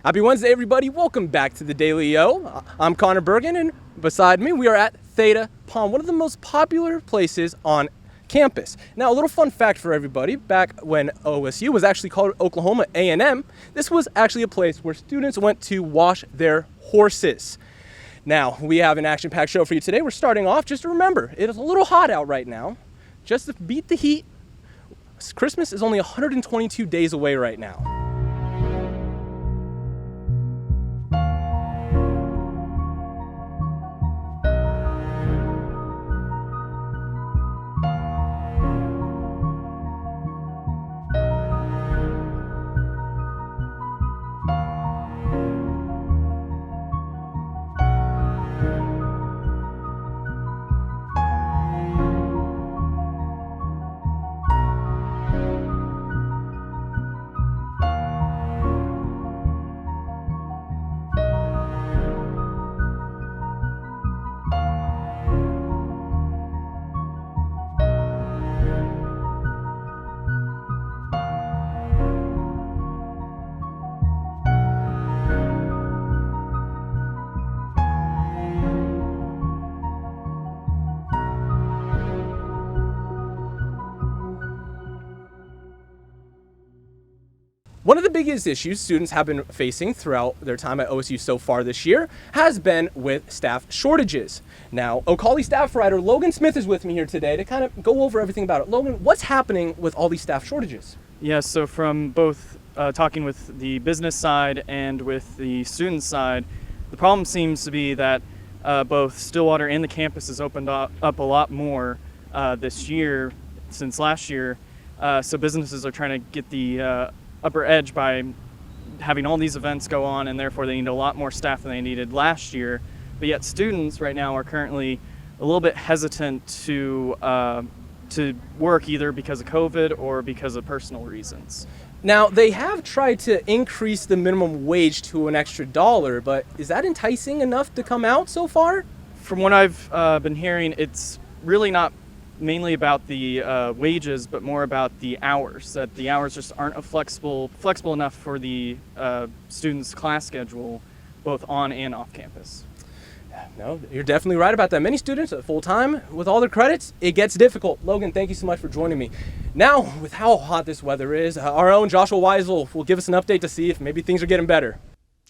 Happy Wednesday, everybody. Welcome back to the Daily O. I'm Connor Bergen, and beside me, we are at Theta Palm, one of the most popular places on campus. Now, a little fun fact for everybody. Back when OSU was actually called Oklahoma A&M, this was actually a place where students went to wash their horses. Now, we have an action-packed show for you today. We're starting off, just remember, it is a little hot out right now. Just to beat the heat, Christmas is only 122 days away right now. One of the biggest issues students have been facing throughout their time at OSU so far this year has been with staff shortages. Now, Ocali staff writer Logan Smith is with me here today to kind of go over everything about it. Logan, what's happening with all these staff shortages? Yeah, so from both talking with the business side and with the student side, the problem seems to be that both Stillwater and the campus has opened up a lot more this year since last year. So businesses are trying to get the upper edge by having all these events go on, and therefore they need a lot more staff than they needed last year. But yet students right now are currently a little bit hesitant to work either because of COVID or because of personal reasons. Now, they have tried to increase the minimum wage to an extra $1, but is that enticing enough to come out so far? From what I've been hearing, it's really not mainly about the wages, but more about the hours, that the hours just aren't flexible enough for the students' class schedule, both on and off campus. No, you're definitely right about that. Many students at full-time, with all their credits, it gets difficult. Logan, thank you so much for joining me. Now, with how hot this weather is, our own Joshua Weisel will give us an update to see if maybe things are getting better.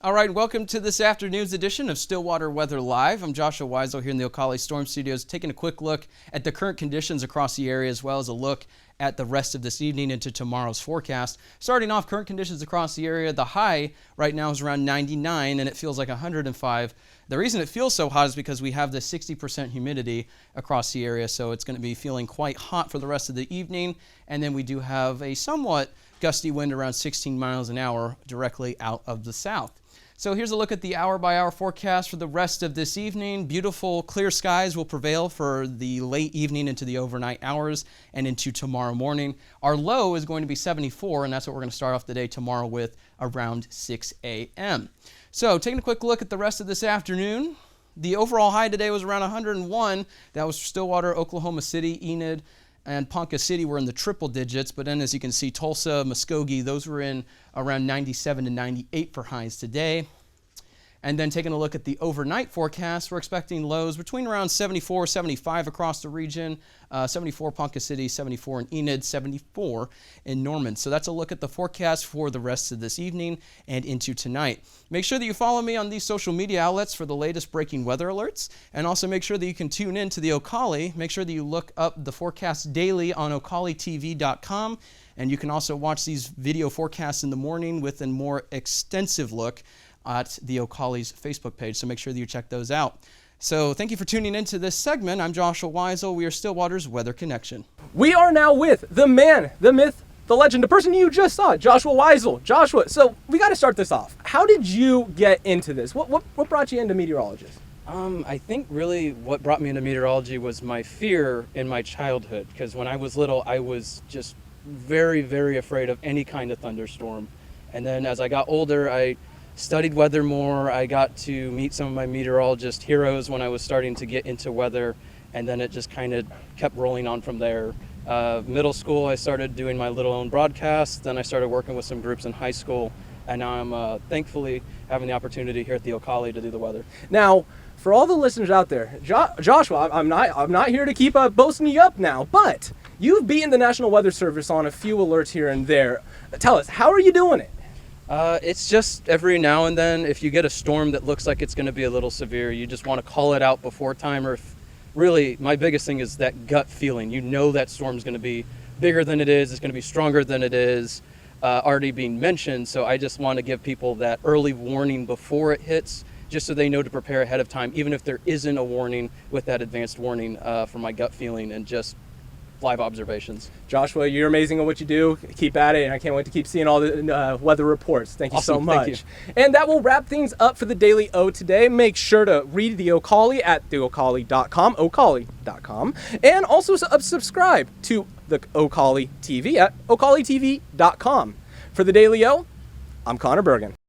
All right, welcome to this afternoon's edition of Stillwater Weather Live. I'm Joshua Weisel here in the Ocali Storm Studios, taking a quick look at the current conditions across the area, as well as a look at the rest of this evening into tomorrow's forecast. Starting off, current conditions across the area. The high right now is around 99, and it feels like 105. The reason it feels so hot is because we have the 60% humidity across the area, so it's going to be feeling quite hot for the rest of the evening. And then we do have a somewhat gusty wind around 16 miles an hour directly out of the south. So here's a look at the hour-by-hour forecast for the rest of this evening. Beautiful clear skies will prevail for the late evening into the overnight hours and into tomorrow morning. Our low is going to be 74, and that's what we're going to start off the day tomorrow with around 6 a.m. So taking a quick look at the rest of this afternoon, the overall high today was around 101. That was Stillwater, Oklahoma City, Enid, and Ponca City were in the triple digits, but then as you can see, Tulsa, Muskogee, those were in around 97 to 98 for highs today. And then taking a look at the overnight forecast, we're expecting lows between around 74, 75 across the region, 74 Ponca City, 74 in Enid, 74 in Norman. So that's a look at the forecast for the rest of this evening and into tonight. Make sure that you follow me on these social media outlets for the latest breaking weather alerts, and also make sure that you can tune in to the Ocali. Make sure that you look up the forecast daily on ocalitv.com, and you can also watch these video forecasts in the morning with a more extensive look at the Ocali's Facebook page, so make sure that you check those out. So thank you for tuning into this segment. I'm Joshua Weisel. We are Stillwater's Weather Connection. We are now with the man, the myth, the legend, the person you just saw, Joshua Weisel. Joshua, so we got to start this off. How did you get into this? What brought you into meteorologist? I think really what brought me into meteorology was my fear in my childhood, because when I was little, I was just very, very afraid of any kind of thunderstorm. And then as I got older, I studied weather more. I got to meet some of my meteorologist heroes when I was starting to get into weather, and then it just kind of kept rolling on from there. Middle school, I started doing my little own broadcast. Then I started working with some groups in high school. and now I'm thankfully having the opportunity here at the Ocali to do the weather. Now, for all the listeners out there, Joshua, I'm not here to keep boasting you up now, but you've beaten the National Weather Service on a few alerts here and there. Tell us, how are you doing it? It's just every now and then, if you get a storm that looks like it's going to be a little severe, you just want to call it out before time. Or if, really, my biggest thing is that gut feeling. You know that storm's going to be bigger than it is. It's going to be stronger than it is already being mentioned. So I just want to give people that early warning before it hits, just so they know to prepare ahead of time, even if there isn't a warning, with that advanced warning from my gut feeling and just live observations. Joshua, you're amazing at what you do. Keep at it, and I can't wait to keep seeing all the weather reports. Thank you so Awesome, much. thank you. And that will wrap things up for the Daily O today. Make sure to read the Ocali at theocali.com, ocali.com, and also subscribe to the Ocali TV at ocalitv.com. For the Daily O, I'm Connor Bergen.